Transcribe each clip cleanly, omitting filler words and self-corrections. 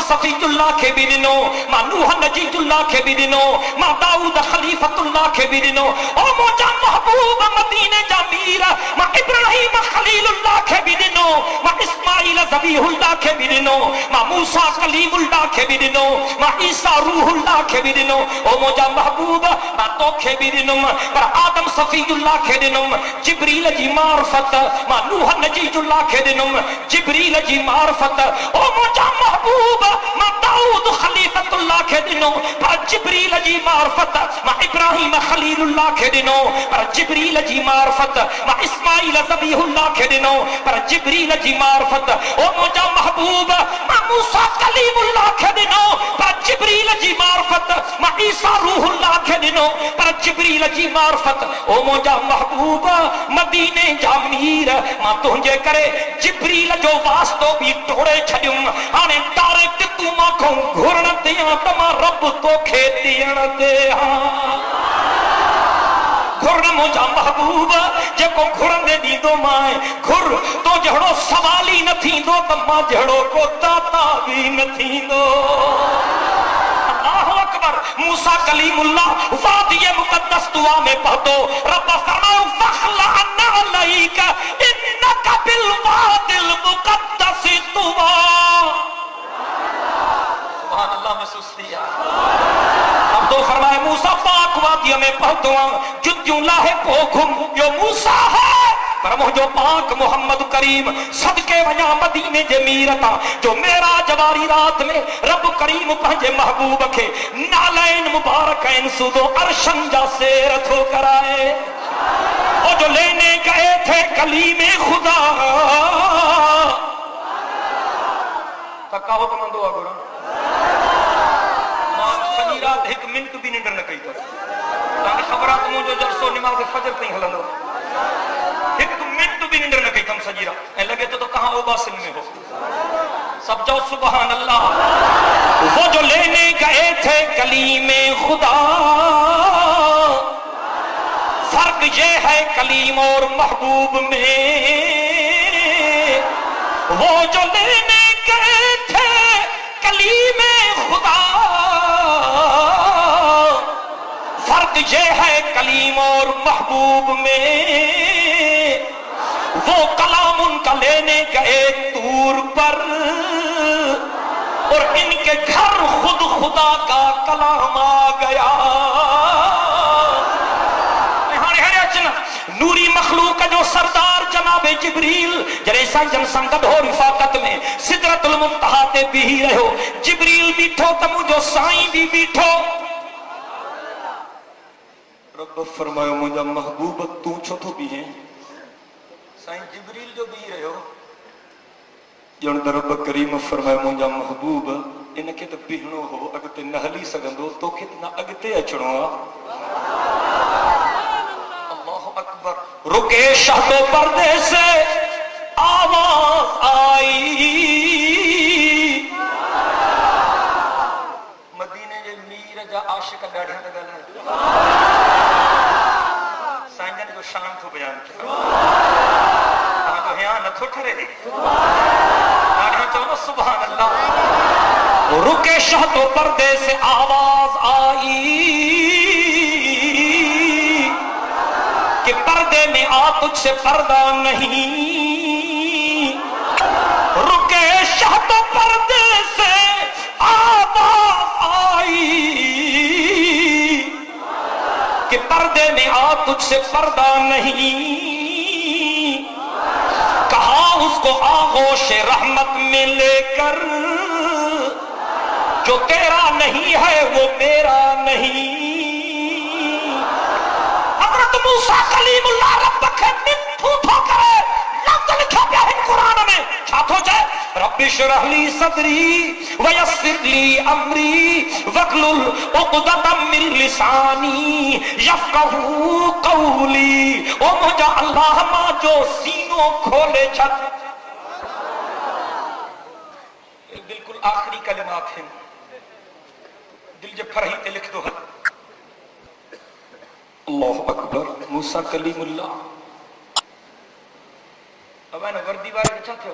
صفی اللہ کے بھی ڈنو، ماں نوح نجید اللہ کے بھی ڈنو، ماں داؤد خلیفت اللہ کے بھی ڈنو، او موجا محبوب مدینے جا میر، ماں ابراہیم خلیل اللہ کے بھی ڈنو، ماں اسماعیل ذبیح اللہ کے بھی ڈنو، ماں موسیٰ کلیم اللہ کے بھی ڈنو، ماں عیسیٰ روح اللہ کے بھی ڈنو، او موجا محبوب ماں تو کے بھی ڈنو، پر آدم صفی اللہ کے ڈنو، جبریل جی معرفت، ماں نوح نجید اللہ کے ڈنو، جبریل جی معرفت، او موجا محبوب ماں داؤد خلیفت اللہ کے ڈنو، پر جبریل جی معرفت، ماں ابراہیم خلیل اللہ کے ڈنو، پر جبریل جی معرفت، ماں اسماعیل ذبیح اللہ کے ڈنو، پر جبریل جی معرفت، او موجا محبوب ماں موسیٰ کلیم اللہ کے ڈنو، پر جبریل جی معرفت، ماں عیسیٰ روح اللہ کے ڈنو، پر جبریل جی معرفت، او موجا محبوب مدینے جا میر، ماں تنجے کرے جبریل جو واسطو بھی ٹوڑے چھڑیوں، آنے ڈائریکٹ تو ماں کو گھرن دیاں تمہاں رب تو کھیتیاں دے ہاں گھرن موجا محبوب جے کو گھرن دے دی دو مائیں گھر تو جہڑو سوالی نہ تھی دو تمہاں جہڑو کو داتا بھی نہ تھی دو اللہ اکبر موسیٰ کلیم اللہ وادی مقدس دعا میں پڑھو رب فرماؤ فخلعنا علیک انکا بالواد المقدس طوا سبحان اللہ محسوس دیا اب تو فرمائے موسیٰ پاک وادی میں پڑھو جدیوں لاہے پوکھم جو موسیٰ ہے پر جو پاک محمد کریم صدقے ونیا مدینے جے میرتا جو میرا جواری رات میں رب کریم پہنجے محبوب کے نالین مبارکین سودو عرشن جا سیرت ہو کرائے اور جو لینے گئے تھے کلیم خدا تکا ہو کمان دعا گرا ماں سجی رات ایک منٹ بھی نندر نہ کئی تو تاکہ خبرات مو جو جلسو نماز فجر تھی ہلندو ایک منٹ بھی نندر نہ کئی تم سجی رات اے لگے تو کہاں اوباسن میں ہو سب جو سبحان اللہ وہ جو لینے گئے تھے کلیم خدا فرق یہ ہے کلیم اور محبوب میں وہ جو لینے گئے تھے کلیم خدا فرق یہ ہے کلیم اور محبوب میں وہ کلام ان کا لینے گئے طور پر اور ان کے گھر خود خدا کا کلام آ گیا نوری مخلوق کا جو سردار جناب جبریل جرے سائن سنگت ہو رفاقت میں سدرت المنتہا تے بھی رہے ہو جبریل بیٹھو تمو جو سائیں بھی بیٹھو رب فرمایا مجھا محبوبت تو چھو تو بھی ہیں سائن جبریل جو بھی رہے ہو جن در رب کریم فرمایا مجھا محبوب انکے تو بہنو ہو اگتے نہلی سگندو تو کتنا اگتے اچھڑو اللہ اکبر رکے شہد و پردے سے آواز آئی مدینے جے میر جا عاشق ڈاڑھیاں لگا ہے سائنجن جو شان تو بیان کیا تو ہیاں نہ تھو ٹھرے دے ڈاڑھیاں چاہو سبحان اللہ رکے شہد و پردے سے آواز آئی کہ پردے میں آ تجھ سے پردہ نہیں رکے شہد و پردے سے آواز آئی کہ پردے میں آ تجھ سے پردہ نہیں کہا اس کو آغوش رحمت میں لے کر جو تیرا نہیں ہے وہ میرا نہیں حضرت موسیٰ کلیم اللہ رب کے مٹھو تھو کرے لفظ لکھا پیا ہے قرآن میں چھات ہو جائے رب اشرح لی صدری ویسر لی امری وقلل عقدۃ من لسانی یفقہوا قولی او مجھا اللہ ماں جو سینوں کھولے چھت بالکل آخری کلمات ہیں دل جب فرحی تے لکھ دو اللہ اکبر موسیٰ کلیم اللہ اب ہے نا وردی بارے کچھا تھے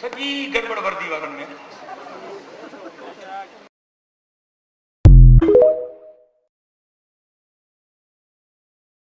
سجی گڑبڑ وردی والن میں